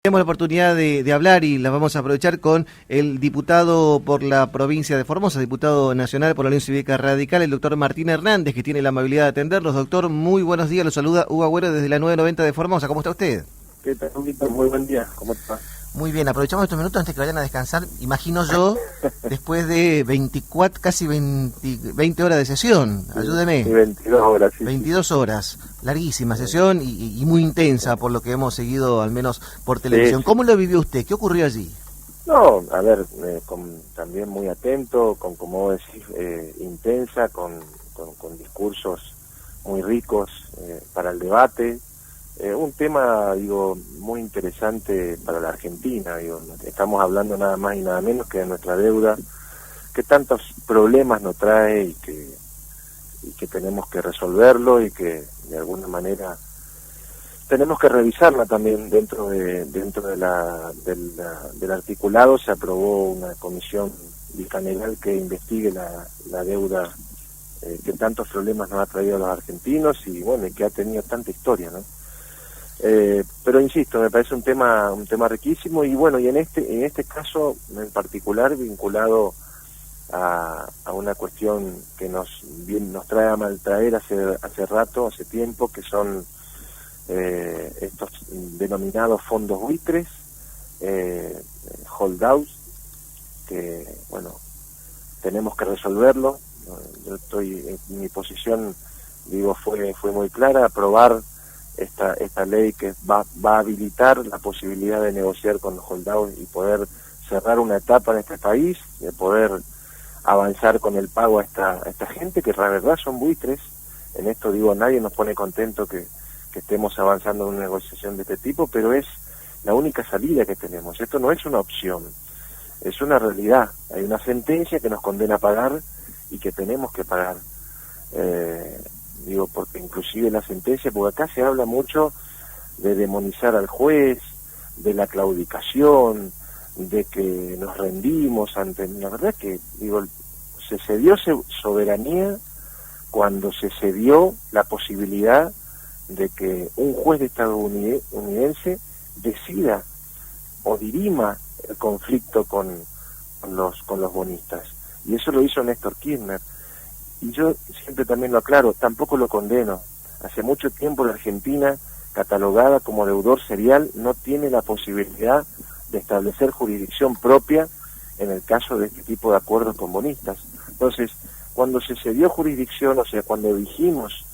Tenemos la oportunidad de hablar y la vamos a aprovechar con el diputado por la provincia de Formosa, diputado nacional por la Unión Cívica Radical, el doctor Martín Hernández, que tiene la amabilidad de atenderlos. Doctor, muy buenos días, los saluda Hugo Agüero desde la 990 de Formosa. ¿Cómo está usted? ¿Qué tal, Víctor? Muy buen día. ¿Cómo está? Muy bien, aprovechamos estos minutos antes que vayan a descansar, imagino yo, después de 24, casi 20 horas de sesión. Ayúdeme. Sí, 22 horas. Sí, 22 horas, larguísima sesión y muy intensa por lo que hemos seguido, al menos por televisión. Sí. ¿Cómo lo vivió usted? ¿Qué ocurrió allí? No, a ver, también muy atento, como vos decís, intensa, con discursos muy ricos para el debate. Un tema, digo, muy interesante para la Argentina. Digo, estamos hablando nada más y nada menos que de nuestra deuda, que tantos problemas nos trae y que tenemos que resolverlo y que de alguna manera tenemos que revisarla también. Dentro del articulado se aprobó una comisión bicameral que investigue la deuda que tantos problemas nos ha traído a los argentinos y bueno, y que ha tenido tanta historia, ¿no? Pero insisto, me parece un tema riquísimo y bueno, y en este caso en particular vinculado a una cuestión que nos trae a maltraer hace rato, hace tiempo, que son estos denominados fondos buitres, holdouts, que bueno, tenemos que resolverlo. Yo estoy en mi posición, digo, fue muy clara: aprobar esta ley que va a habilitar la posibilidad de negociar con los holdouts y poder cerrar una etapa en este país, de poder avanzar con el pago a esta gente que la verdad son buitres. En esto, digo, nadie nos pone contento que estemos avanzando en una negociación de este tipo, pero es la única salida que tenemos. Esto no es una opción, es una realidad. Hay una sentencia que nos condena a pagar y que tenemos que pagar. Digo, porque inclusive la sentencia, porque acá se habla mucho de demonizar al juez, de la claudicación, de que nos rendimos ante... La verdad es que, digo, se cedió soberanía cuando se cedió la posibilidad de que un juez de estadounidense decida o dirima el conflicto con los bonistas. Y eso lo hizo Néstor Kirchner. Y yo siempre también lo aclaro, tampoco lo condeno. Hace mucho tiempo la Argentina, catalogada como deudor serial, no tiene la posibilidad de establecer jurisdicción propia en el caso de este tipo de acuerdos con bonistas. Entonces, cuando se cedió jurisdicción, o sea, cuando dijimos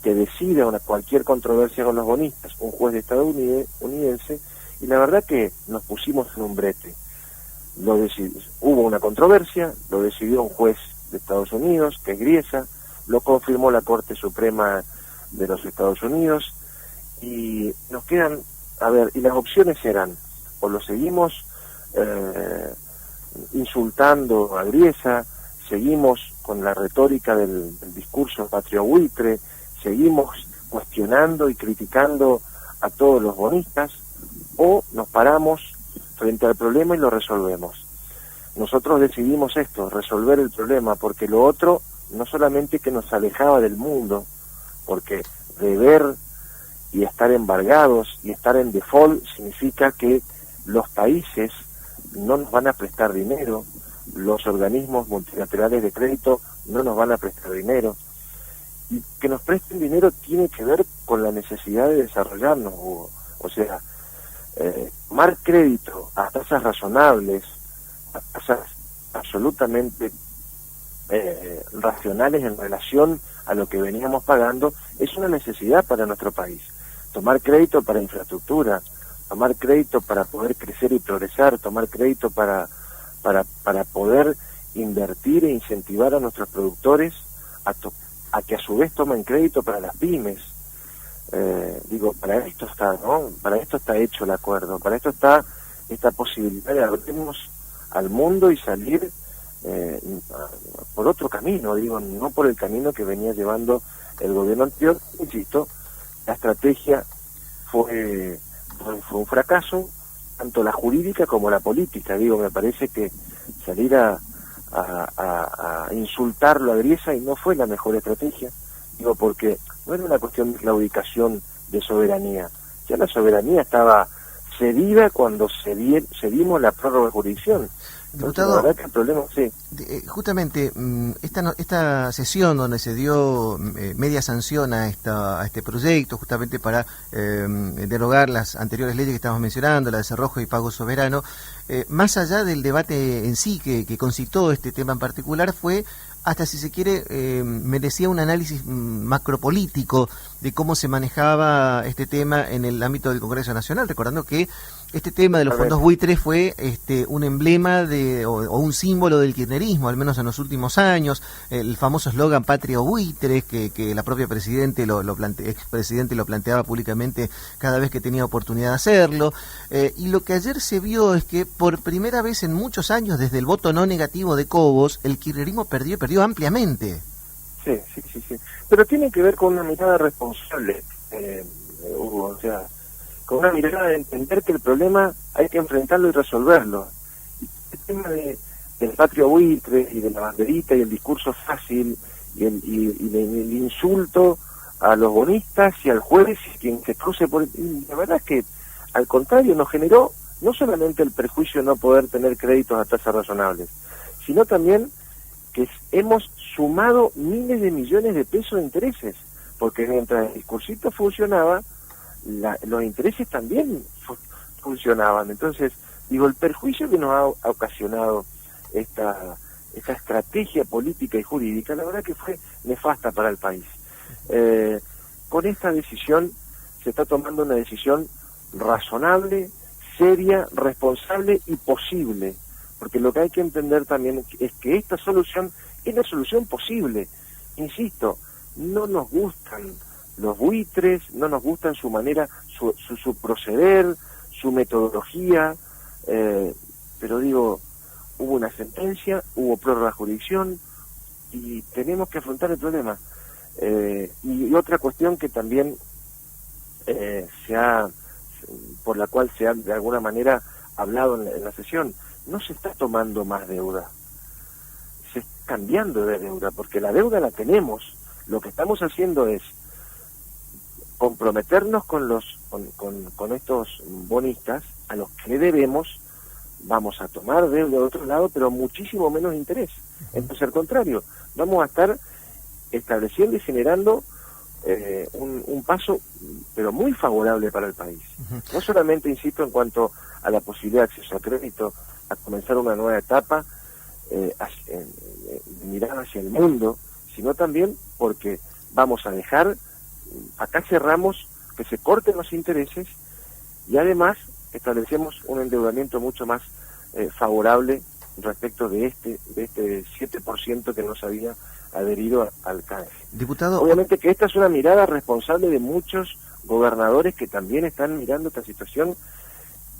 que decida cualquier controversia con los bonistas un juez de estadounidense, y la verdad que nos pusimos en un brete. Hubo una controversia, lo decidió un juez de Estados Unidos, que es Griesa, lo confirmó la Corte Suprema de los Estados Unidos, y nos quedan, y las opciones eran: o lo seguimos insultando a Griesa, seguimos con la retórica del discurso patrio buitre, seguimos cuestionando y criticando a todos los bonistas, o nos paramos frente al problema y lo resolvemos. Nosotros decidimos esto, resolver el problema, porque lo otro no solamente que nos alejaba del mundo, porque deber y estar embargados y estar en default significa que los países no nos van a prestar dinero, los organismos multilaterales de crédito no nos van a prestar dinero, y que nos presten dinero tiene que ver con la necesidad de desarrollarnos, Hugo. O sea, tomar crédito a tasas razonables, a tasas absolutamente racionales en relación a lo que veníamos pagando, es una necesidad para nuestro país. Tomar crédito para infraestructura, tomar crédito para poder crecer y progresar, tomar crédito para poder invertir e incentivar a nuestros productores a que a su vez tomen crédito para las pymes. Digo, para esto está, ¿no? Para esto está hecho el acuerdo, para esto está esta posibilidad de abrirnos al mundo y salir por otro camino, digo, no por el camino que venía llevando el gobierno anterior. Insisto, la estrategia fue un fracaso, tanto la jurídica como la política. Digo, me parece que salir a insultarlo a Griesa y no fue la mejor estrategia. Digo, porque no era una cuestión de claudicación de soberanía, ya la soberanía estaba cedida cuando cedimos la prórroga de jurisdicción. Diputado, la verdad que el problema, sí. Justamente esta sesión donde se dio media sanción a este proyecto, justamente para derogar las anteriores leyes que estamos mencionando, la de cerrojo y pago soberano, más allá del debate en sí que concitó este tema en particular, fue hasta, si se quiere, merecía un análisis macropolítico de cómo se manejaba este tema en el ámbito del Congreso Nacional, recordando que este tema de los fondos buitres fue un emblema o un símbolo del kirchnerismo, al menos en los últimos años, el famoso eslogan Patria o buitres, que la propia expresidente lo planteaba públicamente cada vez que tenía oportunidad de hacerlo, y lo que ayer se vio es que por primera vez en muchos años, desde el voto no negativo de Cobos, el kirchnerismo perdió ampliamente. Sí. Pero tiene que ver con una mirada responsable, Hugo, o sea, con una mirada de entender que el problema hay que enfrentarlo y resolverlo. El tema del patrio buitre y de la banderita y el discurso fácil y el insulto a los bonistas y al juez y quien se cruce por... La verdad es que, al contrario, nos generó no solamente el perjuicio de no poder tener créditos a tasas razonables, sino también que hemos sumado miles de millones de pesos de intereses, porque mientras el discursito funcionaba, los intereses también funcionaban. Entonces, digo, el perjuicio que nos ha ocasionado esta estrategia política y jurídica, la verdad que fue nefasta para el país. Con esta decisión se está tomando una decisión razonable, seria, responsable y posible, porque lo que hay que entender también es que esta solución es la solución posible. Insisto, no nos gustan los buitres, no nos gustan su manera, su proceder, su metodología, pero digo, hubo una sentencia, hubo prórroga de jurisdicción y tenemos que afrontar el problema. Y otra cuestión que también por la cual se ha de alguna manera hablado en la sesión, no se está tomando más deuda, se está cambiando de deuda, porque la deuda la tenemos. Lo que estamos haciendo es comprometernos con estos bonistas a los que le debemos. Vamos a tomar deuda de otro lado, pero muchísimo menos interés. Entonces, al contrario, vamos a estar estableciendo y generando un paso, pero muy favorable para el país. No solamente, insisto, en cuanto a la posibilidad de acceso a crédito, a comenzar una nueva etapa, mirar hacia el mundo, sino también porque vamos a dejar, acá cerramos, que se corten los intereses y además establecemos un endeudamiento mucho más favorable respecto de este 7% que nos había adherido al CAEF. Diputado, obviamente que esta es una mirada responsable de muchos gobernadores que también están mirando esta situación,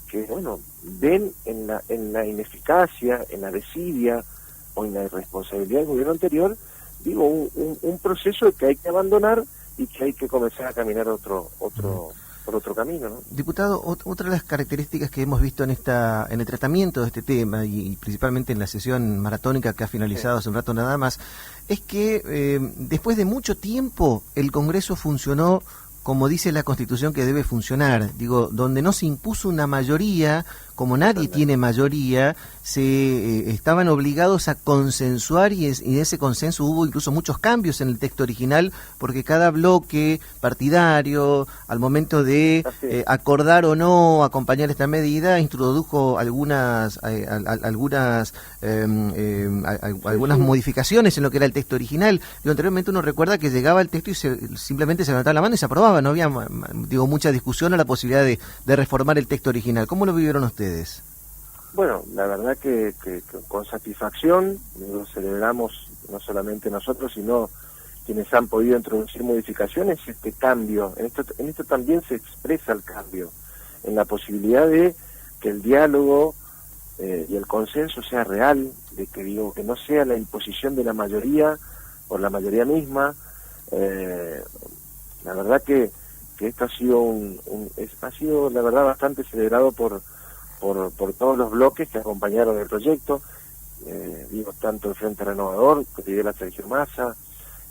que bueno, ven en la ineficacia, en la desidia o en la irresponsabilidad del gobierno anterior, digo, un proceso que hay que abandonar y que hay que comenzar a caminar por otro camino, ¿no? Diputado, otra de las características que hemos visto en el tratamiento de este tema y principalmente en la sesión maratónica que ha finalizado hace un rato nada más, es que después de mucho tiempo el Congreso funcionó como dice la Constitución que debe funcionar, digo, donde no se impuso una mayoría, como nadie tiene mayoría, se estaban obligados a consensuar y en ese consenso hubo incluso muchos cambios en el texto original, porque cada bloque partidario, al momento de acordar o no acompañar esta medida, introdujo algunas modificaciones en lo que era el texto original. Digo, anteriormente uno recuerda que llegaba el texto y simplemente se levantaba la mano y se aprobaba, no había mucha discusión o la posibilidad de reformar el texto original. ¿Cómo lo vivieron ustedes? Bueno, la verdad que con satisfacción lo celebramos, no solamente nosotros, sino quienes han podido introducir modificaciones, este cambio. En esto también se expresa el cambio, en la posibilidad de que el diálogo y el consenso sea real, de que no sea la imposición de la mayoría por la mayoría misma. La verdad que esto ha sido la verdad bastante celebrado por todos los bloques que acompañaron el proyecto, tanto el Frente Renovador, que lidera Sergio Massa,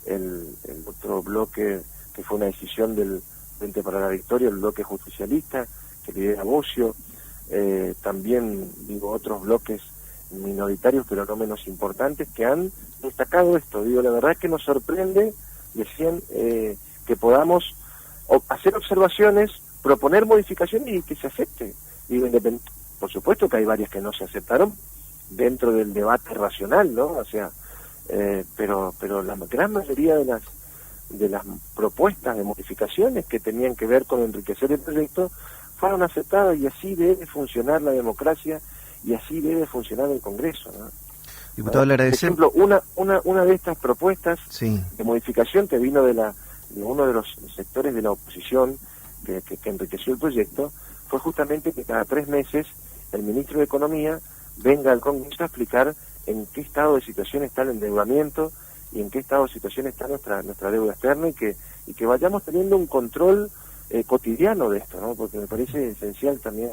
el otro bloque que fue una decisión del Frente para la Victoria, el bloque justicialista, que que lidera Bocio, también digo otros bloques minoritarios pero no menos importantes que han destacado esto. Digo, la verdad es que nos sorprende, decían, que podamos hacer observaciones, proponer modificaciones y que se acepte. Digo, por supuesto que hay varias que no se aceptaron dentro del debate racional, ¿no? O sea, pero la gran mayoría de las propuestas de modificaciones que tenían que ver con enriquecer el proyecto fueron aceptadas, y así debe funcionar la democracia y así debe funcionar el Congreso, ¿no? Diputado, le agradecemos. Por ejemplo, una de estas propuestas sí. de modificación que vino de uno de los sectores de la oposición que enriqueció el proyecto fue justamente que cada 3 meses el ministro de Economía venga al Congreso a explicar en qué estado de situación está el endeudamiento y en qué estado de situación está nuestra deuda externa, y que vayamos teniendo un control cotidiano de esto, ¿no? Porque me parece esencial también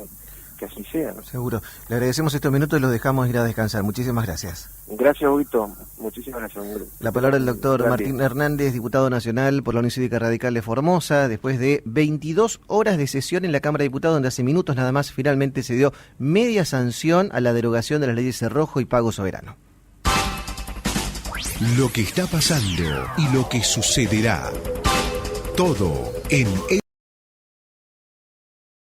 que así sea, ¿no? Seguro. Le agradecemos estos minutos y los dejamos ir a descansar. Muchísimas gracias. Gracias, Huguito. Muchísimas gracias. La palabra del doctor Martín Hernández, diputado nacional por la Unión Cívica Radical de Formosa, después de 22 horas de sesión en la Cámara de Diputados, donde hace minutos nada más finalmente se dio media sanción a la derogación de las leyes Cerrojo y Pago Soberano. Lo que está pasando y lo que sucederá. Todo en